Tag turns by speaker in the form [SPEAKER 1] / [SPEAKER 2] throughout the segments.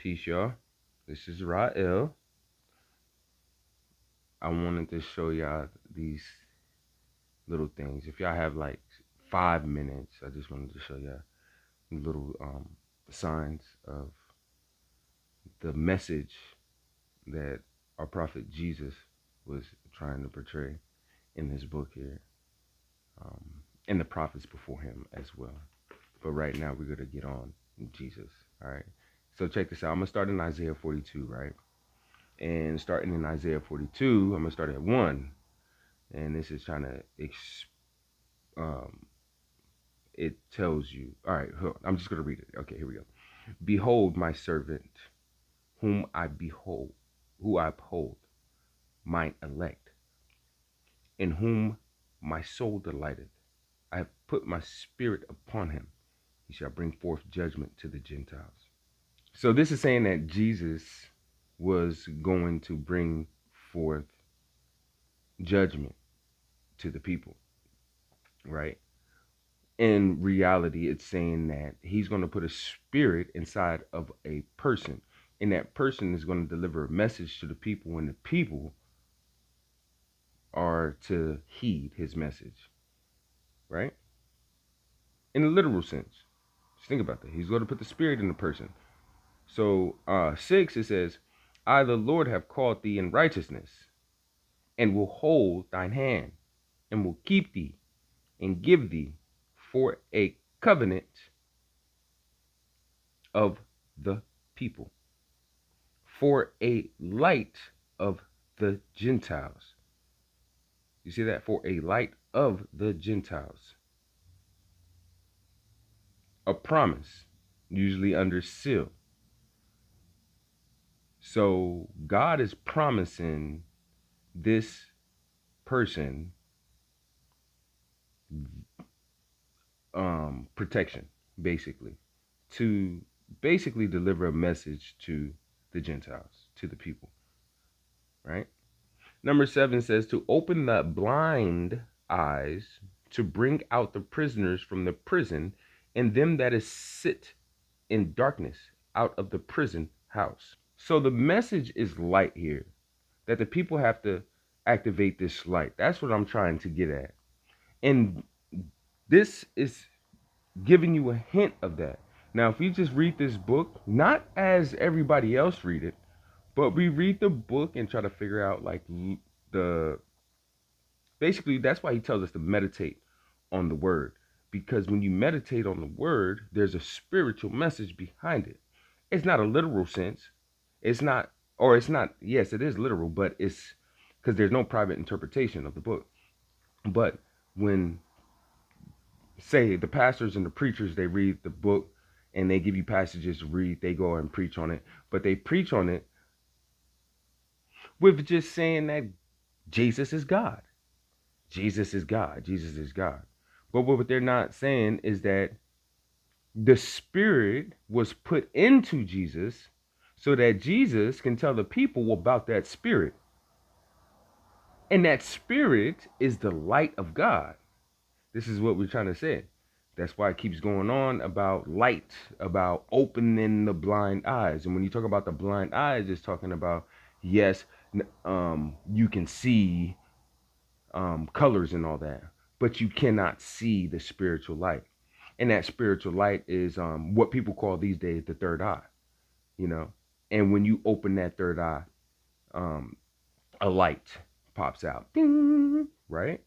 [SPEAKER 1] Peace, y'all. This is Rael. I wanted to show y'all these little things. If y'all have like 5 minutes, I just wanted to show y'all little signs of the message that our prophet Jesus was trying to portray in this book here, um, and the prophets before him as well. But right now, we're gonna get on Jesus. All right. So check this out. I'm gonna start in Isaiah 42, right? And starting in Isaiah 42, I'm gonna start at 1. And this is trying to um it tells you, all right, I'm just gonna read it. Okay, here we go. Behold my servant, whom I behold, who I uphold, mine elect, in whom my soul delighteth. I have put my spirit upon him. He shall bring forth judgment to the Gentiles. So this is saying that Jesus was going to bring forth judgment to the people, right? In reality, it's saying that he's going to put a spirit inside of a person, and that person is going to deliver a message to the people, and the people are to heed his message, right? In a literal sense. Just think about that. He's going to put the spirit in the person. So 6, it says, I, the Lord, have called thee in righteousness, and will hold thine hand, and will keep thee, and give thee for a covenant of the people, for a light of the Gentiles. You see that? For a light of the Gentiles. A promise, usually under seal. So God is promising this person protection, basically, to basically deliver a message to the Gentiles, to the people, right? Number 7 says to open the blind eyes, to bring out the prisoners from the prison, and them that is sit in darkness out of the prison house. So the message is light here, that the people have to activate this light. That's what I'm trying to get at. And this is giving you a hint of that. Now, if you just read this book, not as everybody else read it, but we read the book and try to figure out like the basically that's why he tells us to meditate on the word, because when you meditate on the word, there's a spiritual message behind it. It's not a literal sense. It's not, or it's not, yes, it is literal, but it's because there's no private interpretation of the book. But when, say, the pastors and the preachers, they read the book and they give you passages to read, they go and preach on it, but they preach on it with just saying that Jesus is God. Jesus is God. Jesus is God. But what they're not saying is that the spirit was put into Jesus so that Jesus can tell the people about that spirit. And that spirit is the light of God. This is what we're trying to say. That's why it keeps going on about light, about opening the blind eyes. And when you talk about the blind eyes, it's talking about, yes, you can see colors and all that, but you cannot see the spiritual light. And that spiritual light is what people call these days the third eye, you know. And when you open that third eye, a light pops out, ding, right?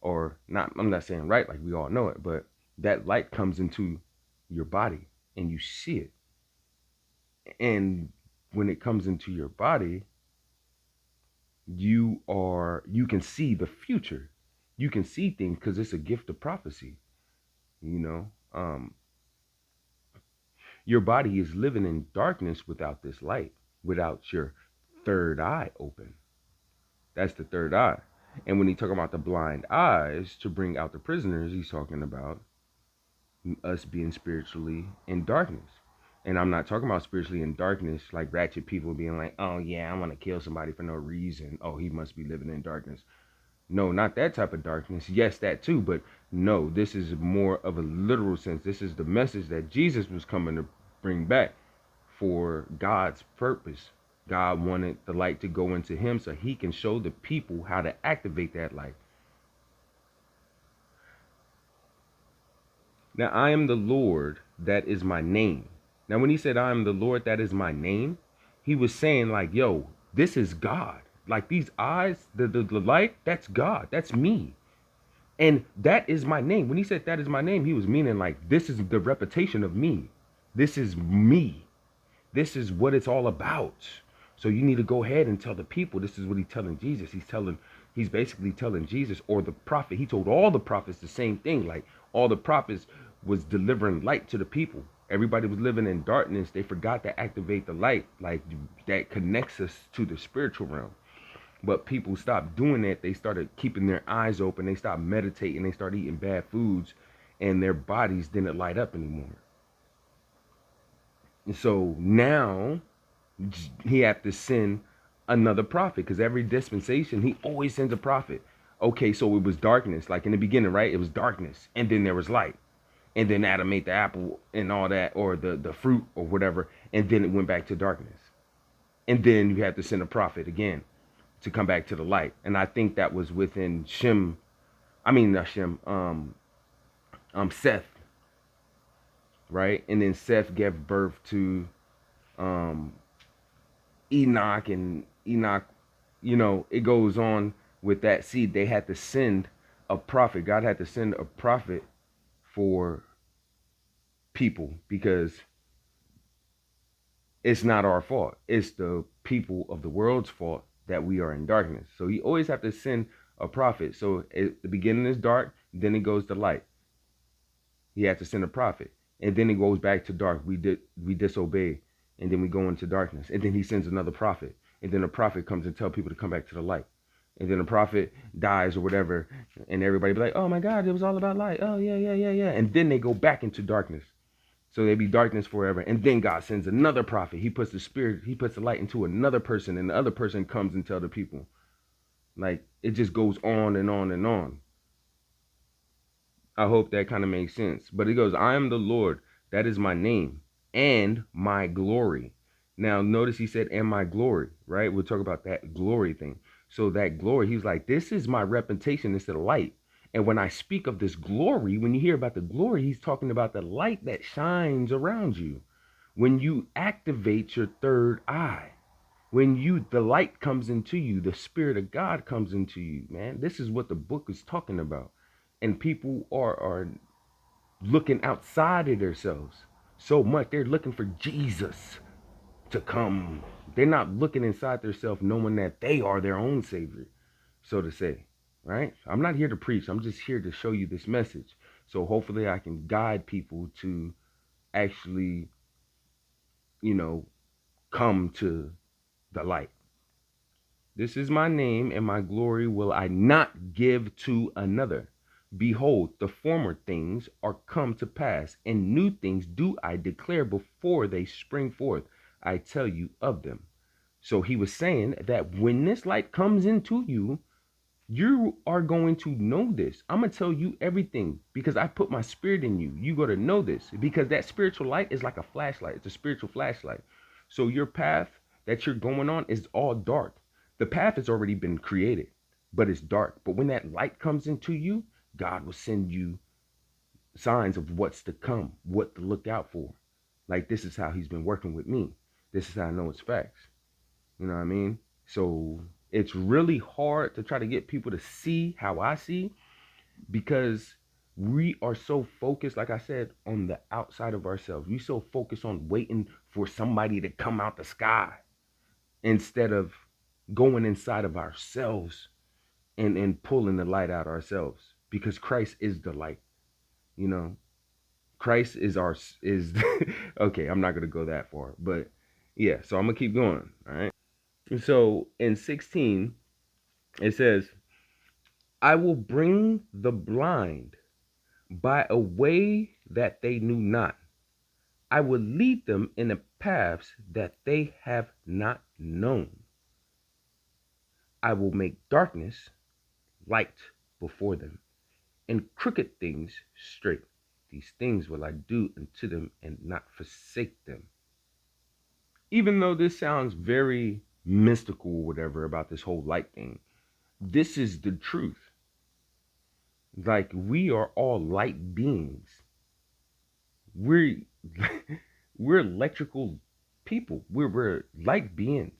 [SPEAKER 1] Or not, I'm not saying right like we all know it, but that light comes into your body and you see it. And when it comes into your body, you can see the future. You can see things because it's a gift of prophecy, you know. Your body is living in darkness without this light, without your third eye open. That's the third eye. And when he's talking about the blind eyes to bring out the prisoners, he's talking about us being spiritually in darkness. And I'm not talking about spiritually in darkness like ratchet people being like, oh yeah, I want to kill somebody for no reason. Oh, he must be living in darkness. No, not that type of darkness. Yes, that too. But no, this is more of a literal sense. This is the message that Jesus was coming to bring back for God's purpose. God wanted the light to go into him so he can show the people how to activate that light. Now, I am the Lord, that is my name. Now, when he said, I am the Lord, that is my name, he was saying, like, yo, this is God. Like these eyes, the light, that's God. That's me. And that is my name. When he said that is my name, he was meaning like, this is the reputation of me. This is me. This is what it's all about. So you need to go ahead and tell the people. This is what he's telling Jesus. He's basically telling Jesus or the prophet. He told all the prophets the same thing. Like all the prophets was delivering light to the people. Everybody was living in darkness. They forgot to activate the light, like that connects us to the spiritual realm. But people stopped doing that. They started keeping their eyes open. They stopped meditating. They started eating bad foods, and their bodies didn't light up anymore. And so now he had to send another prophet, because every dispensation he always sends a prophet. Okay, so it was darkness, like in the beginning, right? It was darkness, and then there was light, and then Adam ate the apple and all that, or the fruit or whatever, and then it went back to darkness, and then you had to send a prophet again to come back to the light. And I think that was within Shem. I mean not Shem. Seth, right? And then Seth gave birth to um Enoch, and Enoch, it goes on with that seed. They had to send a prophet. God had to send a prophet for people, because it's not our fault. It's the people of the world's fault that we are in darkness. So he always have to send a prophet. So at the beginning is dark, then it goes to light. He had to send a prophet, and then it goes back to dark. We disobey, and then we go into darkness, and then he sends another prophet, and then a prophet comes and tell people to come back to the light, and then the prophet dies or whatever, and everybody be like, oh my God, it was all about light. Oh yeah, and then they go back into darkness. So they be darkness forever, and then God sends another prophet. He puts the spirit, he puts the light into another person, and the other person comes and tell the people. Like it just goes on and on and on. I hope that kind of makes sense. But it goes, I am the Lord, that is my name, and my glory. Now, notice he said, and my glory, right? We'll talk about that glory thing. So that glory, he's like, this is my reputation, it's the light. And when I speak of this glory, when you hear about the glory, he's talking about the light that shines around you. When you activate your third eye, when the light comes into you, the spirit of God comes into you, man. This is what the book is talking about. And people are looking outside of themselves so much. They're looking for Jesus to come. They're not looking inside themselves, knowing that they are their own savior, so to say, right? I'm not here to preach. I'm just here to show you this message. So hopefully I can guide people to actually, come to the light. This is my name, and my glory will I not give to another. Behold, the former things are come to pass, and new things do I declare before they spring forth. I tell you of them. So he was saying that when this light comes into you, you are going to know this. I'm going to tell you everything because I put my spirit in you. You got to know this, because that spiritual light is like a flashlight. It's a spiritual flashlight. So your path that you're going on is all dark. The path has already been created, but it's dark. But when that light comes into you, God will send you signs of what's to come, what to look out for. Like this is how he's been working with me. This is how I know it's facts. You know what I mean? So it's really hard to try to get people to see how I see, because we are so focused, like I said, on the outside of ourselves. We so focused on waiting for somebody to come out the sky instead of going inside of ourselves and pulling the light out ourselves, because Christ is the light. You know, Christ is okay, I'm not going to go that far, but yeah, so I'm going to keep going, all right? So in 16 it says, I will bring the blind by a way that they knew not. I will lead them in the paths that they have not known. I will make darkness light before them, and crooked things straight. These things will I do unto them, and not forsake them. Even though this sounds very mystical or whatever about this whole light thing, this is the truth. Like, we are all light beings. We're we're electrical people. We're light beings.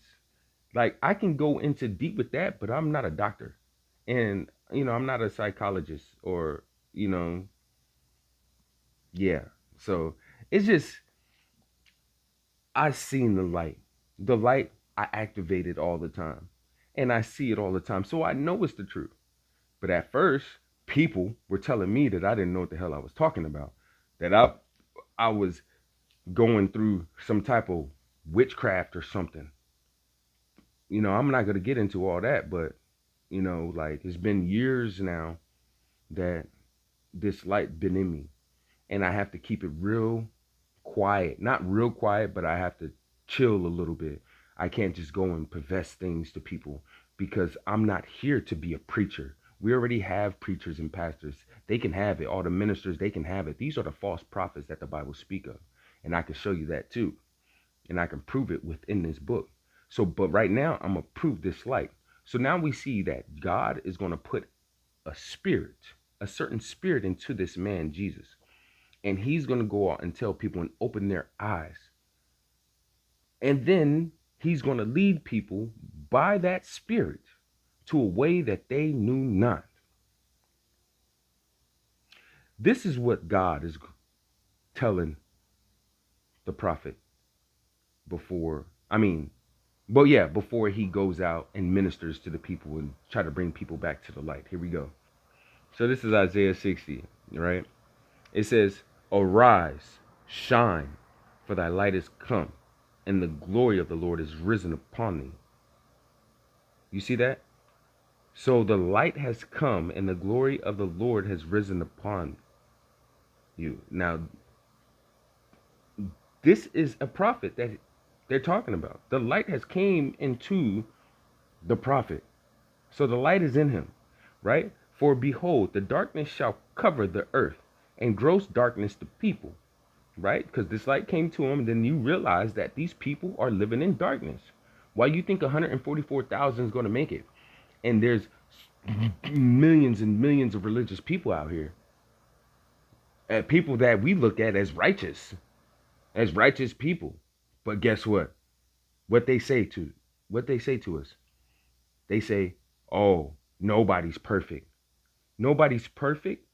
[SPEAKER 1] Like, I can go into deep with that, but I'm not a doctor. And I'm not a psychologist, or you know, yeah. So it's just, I seen the light. The light, I activate it all the time. And I see it all the time. So I know it's the truth. But at first, people were telling me that I didn't know what the hell I was talking about. That I was going through some type of witchcraft or something. I'm not gonna get into all that, but like, it's been years now that this light been in me. And I have to keep it real quiet. Not real quiet, but I have to chill a little bit. I can't just go and profess things to people, because I'm not here to be a preacher. We already have preachers and pastors. They can have it. All the ministers, they can have it. These are the false prophets that the Bible speak of. And I can show you that too. And I can prove it within this book. So, but right now, I'm going to prove this light. So now we see that God is going to put a spirit, a certain spirit into this man, Jesus. And he's going to go out and tell people and open their eyes. And then he's going to lead people by that spirit to a way that they knew not. This is what God is telling the prophet before, before he goes out and ministers to the people and try to bring people back to the light. Here we go. So this is Isaiah 60, right? It says, "Arise, shine, for thy light is come, and the glory of the Lord is risen upon thee." You see that? So the light has come, and the glory of the Lord has risen upon you. Now, this is a prophet that they're talking about. The light has came into the prophet. So the light is in him, right? "For behold, the darkness shall cover the earth, and gross darkness the people," right? Because this light came to him, and then you realize that these people are living in darkness. Why you think 144,000 is going to make it? And there's millions and millions of religious people out here, people that we look at as righteous people. But guess what? What they say to what they say to us? They say, "Oh, nobody's perfect. Nobody's perfect."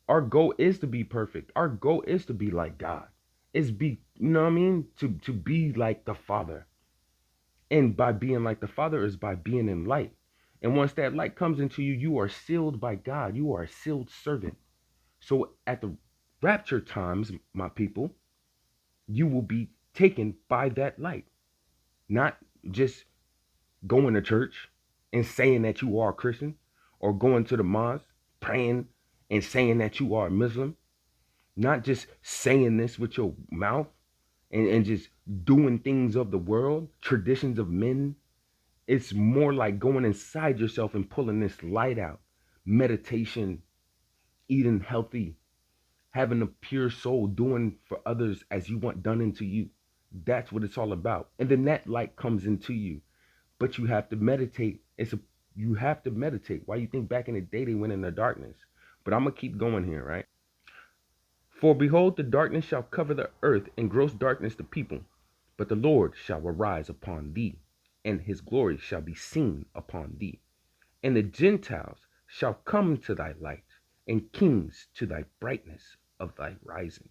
[SPEAKER 1] Our goal is to be perfect. Our goal is to be like God. Is be, you know what I mean? To be like the Father. And by being like the Father is by being in light. And once that light comes into you, you are sealed by God. You are a sealed servant. So at the rapture times, my people, you will be taken by that light. Not just going to church and saying that you are a Christian, or going to the mosque, praying and saying that you are a Muslim. Not just saying this with your mouth, and just doing things of the world, traditions of men. It's more like going inside yourself and pulling this light out. Meditation, eating healthy, having a pure soul, doing for others as you want done into you. That's what it's all about. And then that light comes into you. But you have to meditate. You have to meditate. Why you think back in the day they went in the darkness? But I'm gonna keep going here, right? "For behold, the darkness shall cover the earth, and gross darkness the people. But the Lord shall arise upon thee, and his glory shall be seen upon thee. And the Gentiles shall come to thy light, and kings to thy brightness of thy rising.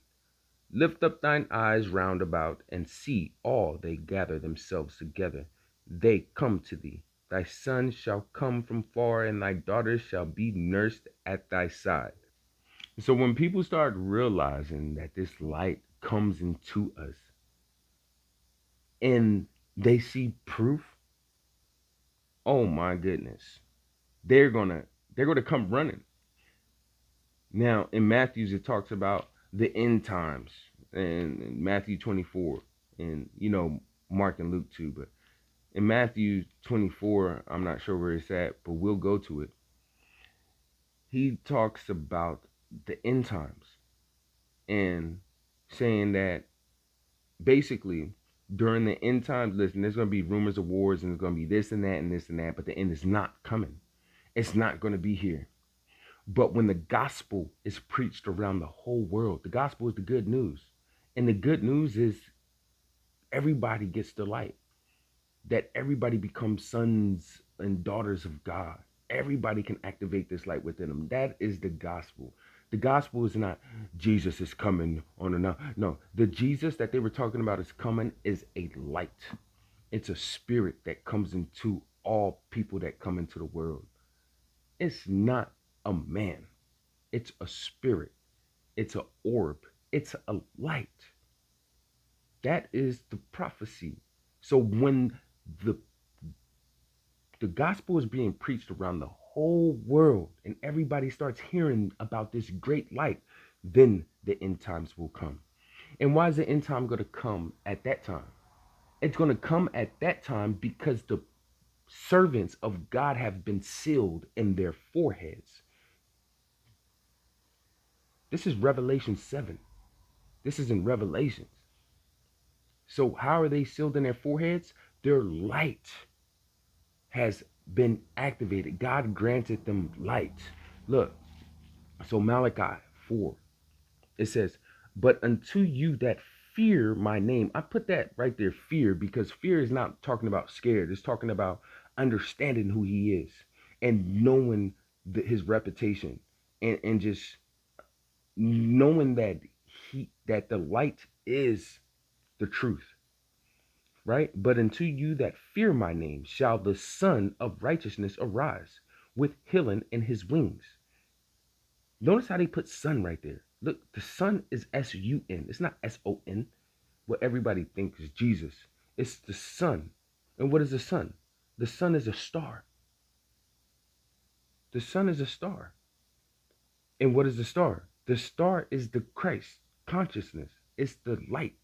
[SPEAKER 1] Lift up thine eyes round about, and see all they gather themselves together. They come to thee. Thy sons shall come from far, and thy daughters shall be nursed at thy side." So when people start realizing that this light comes into us, and they see proof, oh my goodness, they're gonna they're gonna come running. Now in Matthew's it talks about the end times, and in Matthew 24, and Mark and Luke too, but in Matthew 24, I'm not sure where it's at, but we'll go to it. He talks about the end times, and saying that basically During the end times, listen, there's going to be rumors of wars and there's going to be this and that and this and that, but the end is not coming. It's not going to be here. But when the gospel is preached around the whole world, the gospel is the good news. And the good news is everybody gets the light, that everybody becomes sons and daughters of God. Everybody can activate this light within them. That is the gospel. The gospel is not Jesus is coming on and on. No, the Jesus that they were talking about is coming is a light. It's a spirit that comes into all people that come into the world. It's not a man. It's a spirit. It's an orb. It's a light. That is the prophecy. So when the the gospel is being preached around the whole world and everybody starts hearing about this great light, then the end times will come. And why is the end time going to come at that time? It's going to come at that time because the servants of God have been sealed in their foreheads. This is Revelation 7. This is in Revelations. So how are they sealed in their foreheads? Their light has been activated. God granted them light. Look, so Malachi 4, it says, but unto you that fear my name. I put that right there, fear, because fear is not talking about scared. It's talking about understanding who he is and knowing his reputation, and just knowing that that the light is the truth, right? But unto you that fear my name shall the Son of Righteousness arise with healing in his wings. Notice how they put son right there. Look, the Son is S-U-N. It's not S-O-N. What everybody thinks is Jesus. It's the Son. And what is the Son? The Son is a star. The Son is a star. And what is the star? The star is the Christ consciousness. It's the light,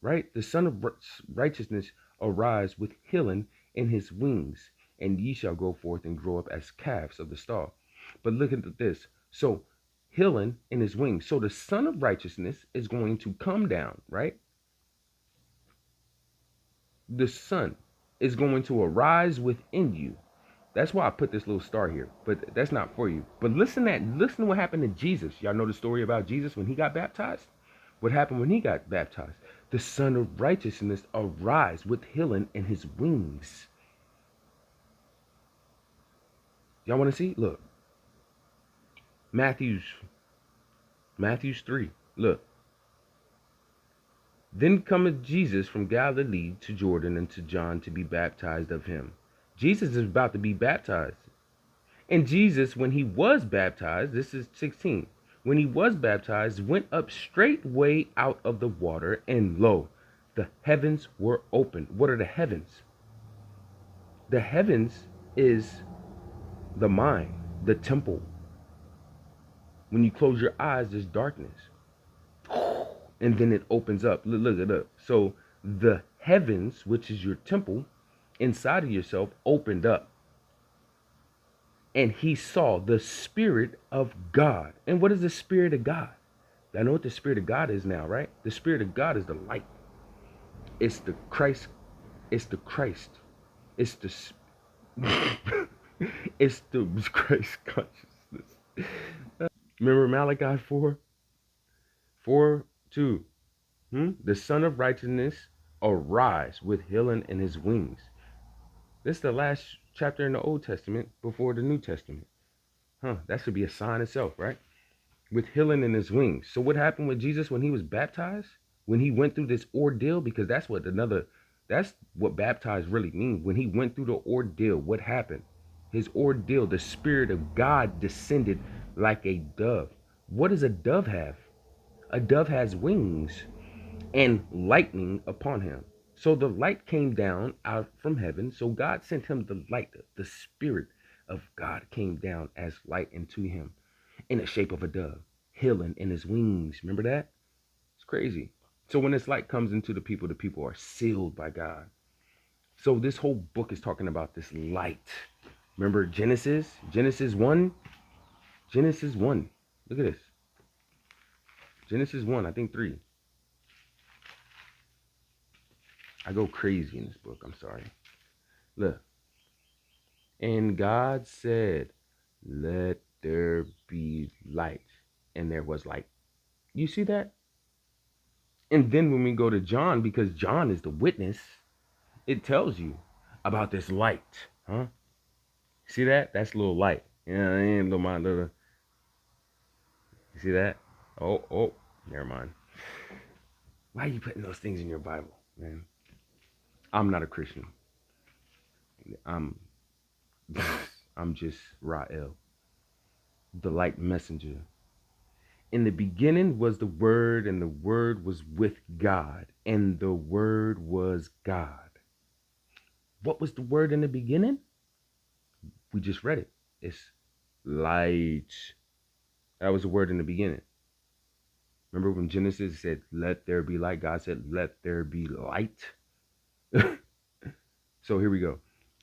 [SPEAKER 1] right? The Son of Righteousness arise with healing in his wings, and ye shall go forth and grow up as calves of the stall. But look at this. So healing in his wings. So the Son of Righteousness is going to come down, right? The Son is going to arise within you. That's why I put this little star here, but that's not for you. But listen to what happened to Jesus. Y'all know the story about Jesus when he got baptized? What happened when he got baptized? The Son of Righteousness arise with healing in his wings. Y'all want to see? Look. Matthew's 3. Look. Then cometh Jesus from Galilee to Jordan unto John to be baptized of him. Jesus is about to be baptized. And Jesus, when he was baptized, this is 16, when he was baptized, went up straightway out of the water, and lo, the heavens were opened. What are the heavens? The heavens is the mind, the temple. When you close your eyes, there's darkness. And then it opens up. Look it up. So the heavens, which is your temple, inside of yourself, opened up. And he saw the Spirit of God. And what is the Spirit of God? I know what the Spirit of God is now, right? The Spirit of God is the light. It's the Christ. It's the Christ. It's the it's the Christ consciousness. Remember Malachi 4? 4:2. The Son of Righteousness arise with healing in his wings. This is the last chapter in the Old Testament before the New Testament. That should be a sign itself, right? With healing in his wings. So what happened with Jesus when he was baptized? When he went through this ordeal? Because that's what baptized really means. When he went through the ordeal, what happened? His ordeal, the Spirit of God descended like a dove. What does a dove have? A dove has wings and lightning upon him. So the light came down out from heaven. So God sent him the light. The Spirit of God came down as light into him in the shape of a dove, healing in his wings. Remember that? It's crazy. So when this light comes into the people are sealed by God. So this whole book is talking about this light. Remember Genesis 1? Genesis 1. Look at this. Genesis 1, I think 3. I go crazy in this book. I'm sorry. Look. And God said, let there be light. And there was light. You see that? And then when we go to John, because John is the witness, it tells you about this light. Huh? See that? That's a little light. Yeah, ain't little my little. You see that? Oh, never mind. Why are you putting those things in your Bible, man? I'm not a Christian. I'm I'm just Ra'el, the light messenger. In the beginning was the Word, and the Word was with God, and the Word was God. What was the Word in the beginning? We just read it. It's light. That was the Word in the beginning. Remember when Genesis said, let there be light? God said, let there be light. So here we go.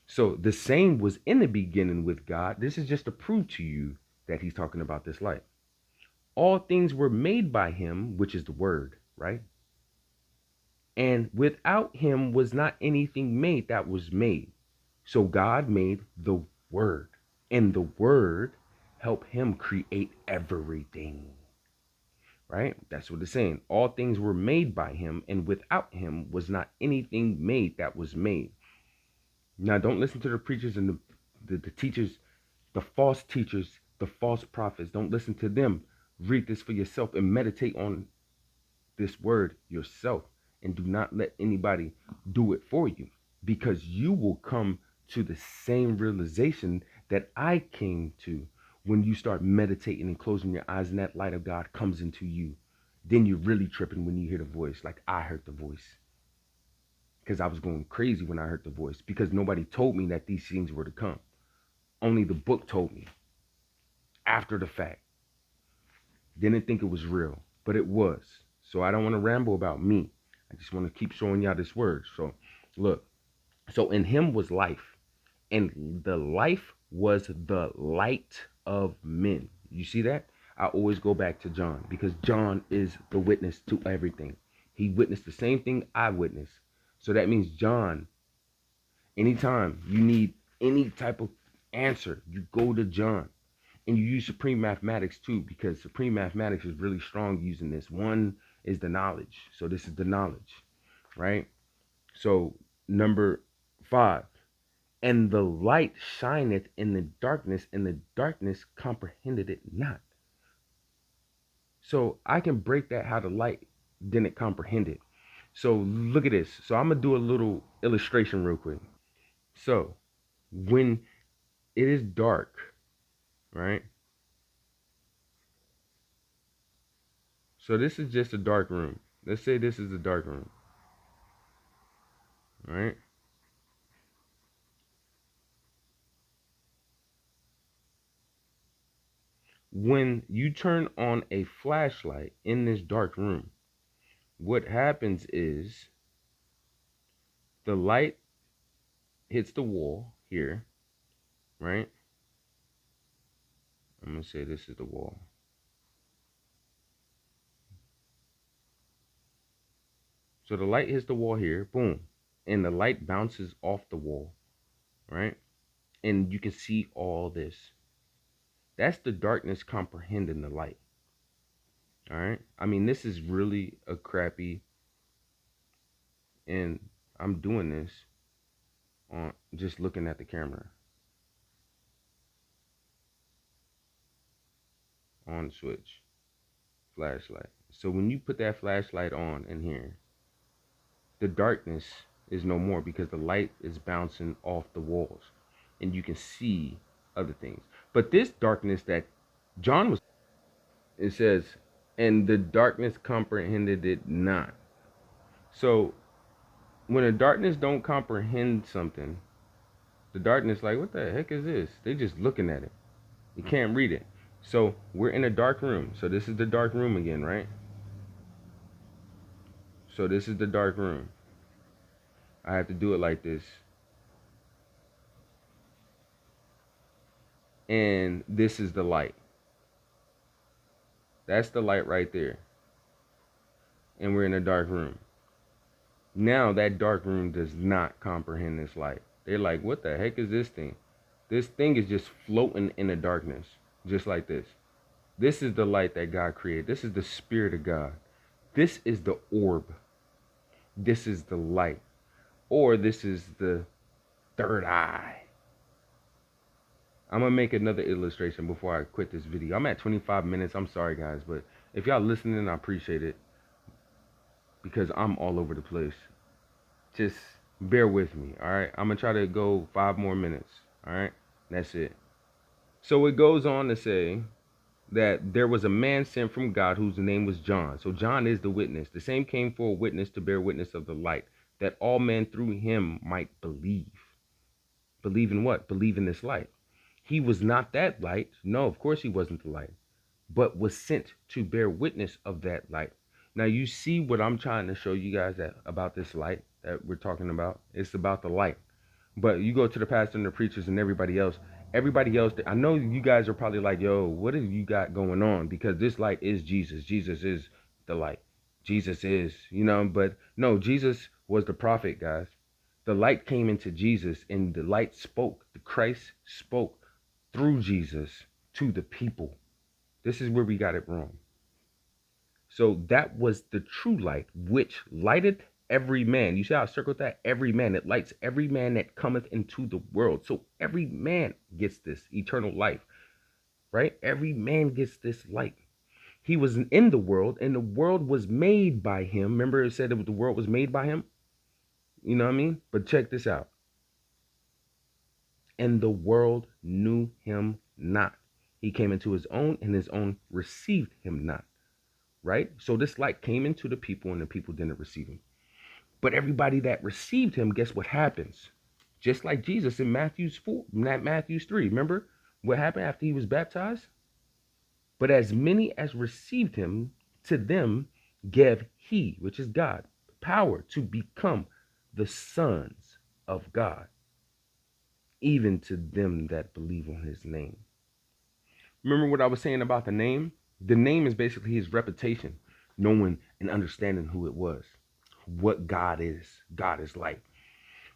[SPEAKER 1] So the same was in the beginning with God. This is just to prove to you that he's talking about this light. All things were made by him, which is the Word, right? And without him was not anything made that was made. So God made the Word, and the Word helped him create everything. Right? That's what it's saying. All things were made by him, and without him was not anything made that was made. Now, don't listen to the preachers and the teachers, the false teachers, the false prophets. Don't listen to them. Read this for yourself and meditate on this word yourself, and do not let anybody do it for you, because you will come to the same realization that I came to when you start meditating and closing your eyes and that light of God comes into you. Then you're really tripping when you hear the voice, like I heard the voice, because I was going crazy when I heard the voice, because nobody told me that these things were to come. Only the book told me after the fact. Didn't think it was real, but it was. So I don't want to ramble about me. I just want to keep showing y'all this word. So look, so in him was life, and the life was the light of men. You see that? I always go back to John, because John is the witness to everything. He witnessed the same thing I witnessed. So that means John, anytime you need any type of answer, you go to John. And you use supreme mathematics too, because supreme mathematics is really strong using this. One is the knowledge. So this is the knowledge, right? So number 5, and the light shineth in the darkness, and the darkness comprehended it not. So I can break that how the light didn't comprehend it. So look at this. So I'm gonna do a little illustration real quick. So when it is dark, right? So this is just a dark room. Let's say this is a dark room, right? When you turn on a flashlight in this dark room, what happens is the light hits the wall here, right? I'm going to say this is the wall. So the light hits the wall here, boom, and the light bounces off the wall, right? And you can see all this. That's the darkness comprehending the light. All right. I mean, this is really a crappy, and I'm doing this on just looking at the camera. On switch, flashlight. So when you put that flashlight on in here, the darkness is no more, because the light is bouncing off the walls and you can see other things. But this darkness that John was, it says, and the darkness comprehended it not. So when the darkness don't comprehend something, the darkness like, what the heck is this? They just looking at it. You can't read it. So we're in a dark room. So this is the dark room again, right? So this is the dark room. I have to do it like this. And this is the light. That's the light right there. And we're in a dark room. Now that dark room does not comprehend this light. They're like, what the heck is this thing? This thing is just floating in the darkness, just like this. This is the light that God created. This is the spirit of God. This is the orb. This is the light. Or this is the third eye. I'm going to make another illustration before I quit this video. I'm at 25 minutes. I'm sorry, guys. But if y'all listening, I appreciate it. Because I'm all over the place. Just bear with me, all right? I'm going to try to go 5 more minutes, all right? That's it. So it goes on to say that there was a man sent from God whose name was John. So John is the witness. The same came for a witness to bear witness of the light, that all men through him might believe. Believe in what? Believe in this light. He was not that light. No, of course he wasn't the light, but was sent to bear witness of that light. Now you see what I'm trying to show you guys about this light that we're talking about. It's about the light. But you go to the pastor and the preachers and everybody else, I know you guys are probably like, yo, what have you got going on? Because this light is Jesus. Jesus is the light. Jesus is, but no, Jesus was the prophet, guys. The light came into Jesus and the light spoke. The Christ spoke through Jesus to the people. This is where we got it wrong. So that was the true light, which lighteth every man. You see how I circled that? Every man. It lights every man that cometh into the world. So every man gets this eternal life, right? Every man gets this light. He was in the world, and the world was made by him. Remember it said that the world was made by him? You know what I mean? But check this out. And the world knew him not. He came into his own, and his own received him not. Right? So this light came into the people, and the people didn't receive him. But everybody that received him, guess what happens? Just like Jesus in Matthew's 4, Matthew's 3. Remember what happened after he was baptized? But as many as received him, to them gave he, which is God, power to become the sons of God, even to them that believe on his name. Remember what I was saying about the name? The name is basically his reputation, knowing and understanding who it was, what God is. God is light.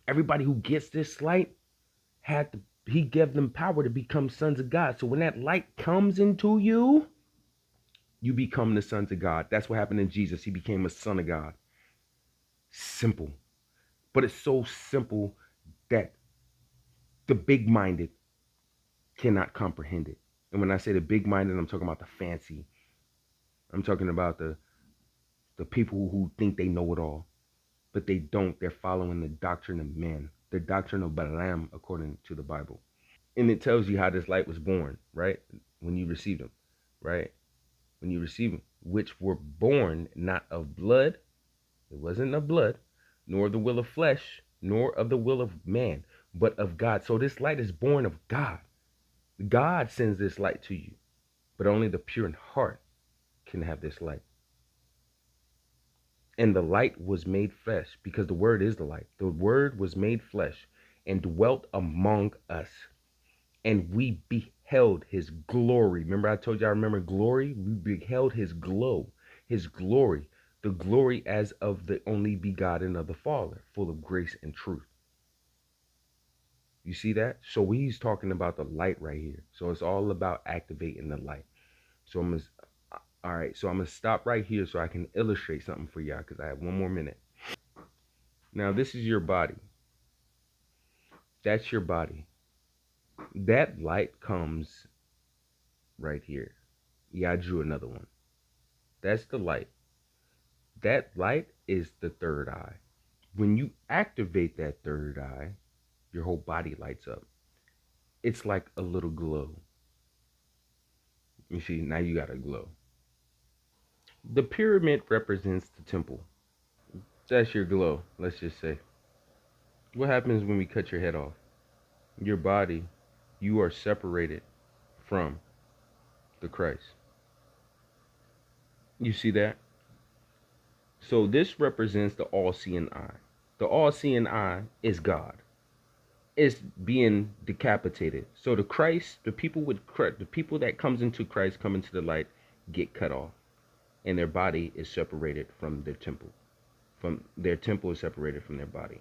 [SPEAKER 1] Everybody who gets this light he gave them power to become sons of God. So when that light comes into you, you become the sons of God. That's what happened in Jesus. He became a son of God. Simple. But it's so simple that the big-minded cannot comprehend it. And when I say the big-minded, I'm talking about the fancy. I'm talking about the people who think they know it all. But they don't. They're following the doctrine of men, the doctrine of Balaam, according to the Bible. And it tells you how this light was born, right? When you received him, right? When you receive him, which were born not of blood, it wasn't of blood, nor of the will of flesh, nor of the will of man, but of God. So this light is born of God. God sends this light to you, but only the pure in heart can have this light. And the light was made flesh, because the word is the light. The word was made flesh and dwelt among us. And we beheld his glory. Remember I told you I remember glory? We beheld his glow, his glory, the glory as of the only begotten of the Father, full of grace and truth. You see that? So he's talking about the light right here. So it's all about activating the light. So all right, so I'm going to stop right here so I can illustrate something for y'all because I have 1 more minute. Now, this is your body. That's your body. That light comes right here. Yeah, I drew another one. That's the light. That light is the third eye. When you activate that third eye, your whole body lights up. It's like a little glow. You see, now you got a glow. The pyramid represents the temple. That's your glow, let's just say. What happens when we cut your head off? Your body, you are separated from the Christ. You see that? So this represents the all-seeing eye. The all-seeing eye is God. It's being decapitated. So the Christ, the people that comes into Christ, come into the light, get cut off, and their body is separated from their temple. from their temple is separated from their body.